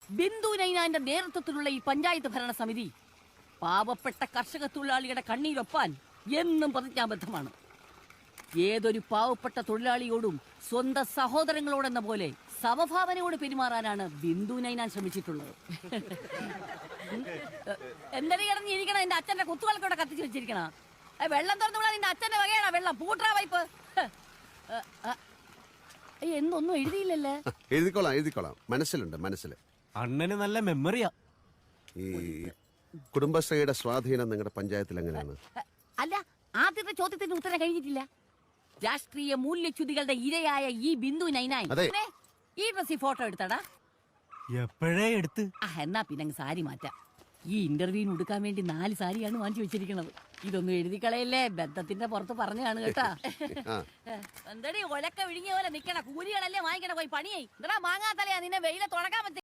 ബിന്ദു നൈനാന്റെ നേതൃത്വത്തിലുള്ള ഈ പഞ്ചായത്ത് ഭരണ സമിതി പാവപ്പെട്ട കർഷക തൊഴിലാളിയുടെ കണ്ണീരൊപ്പാൻ എന്നും പ്രതിജ്ഞാബദ്ധമാണ്. ഏതൊരു പാവപ്പെട്ട തൊഴിലാളിയോടും സ്വന്തം സഹോദരങ്ങളോടെന്ന പോലെ സമഭാവനയോട് പെരുമാറാനാണ് ബിന്ദു നൈനാൻ ശ്രമിച്ചിട്ടുള്ളത്. എന്തൊരു കിടന്നിരിക്കണം, എന്റെ അച്ഛന്റെ കുത്തുകൾക്കൂടെ കത്തിച്ചു വെച്ചിരിക്കണ. വെള്ളം തുറന്നു വിടാൻ നിന്റെ അച്ഛന്റെ വകയാണോ വെള്ളം? പൂട്രാ വൈപ്പ്. എന്നൊന്നും എഴുതിയില്ലല്ലേ? എഴുതിക്കോളാം മനസ്സിലുണ്ട്. അണ്ണന് നല്ല മെമ്മറിയാ. ഈ കുടുംബശ്രീയുടെ സ്വാധീനം നിങ്ങളുടെ പഞ്ചായത്തിൽ എങ്ങനെയാണ്? അല്ല, ആദ്യത്തെ ചോദ്യത്തിന്റെ ഉത്തരം കഴിഞ്ഞിട്ടില്ല. രാഷ്ട്രീയ മൂല്യച്യുതികളുടെ ഇരയായ ഈ ബിന്ദു നൈനായി ഈ ഡ്രസ്സിൽ ഫോട്ടോ എടുത്തടാ. എപ്പോഴേ എടുത്ത്? എന്നാ പിന്നെ സാരി മാറ്റാം. ഈ ഇന്റർവ്യൂവിന് എടുക്കാൻ വേണ്ടി 4 സാരിയാണ് വാങ്ങിച്ചു വെച്ചിരിക്കുന്നത്. ഇതൊന്നും എഴുതി കളയല്ലേ, ബന്ധത്തിന്റെ പുറത്ത് പറഞ്ഞാണ് കേട്ടാ. എന്തടി ഒലക്ക വിഴുങ്ങിയ പോലെ നിക്കണ? കൂലികളല്ലേ വാങ്ങിക്കണ, പോയി പണിയായി. എന്താ മാങ്ങാത്തലയാ നിന്നെ വെയിലെ തുടക്കാൻ പറ്റും.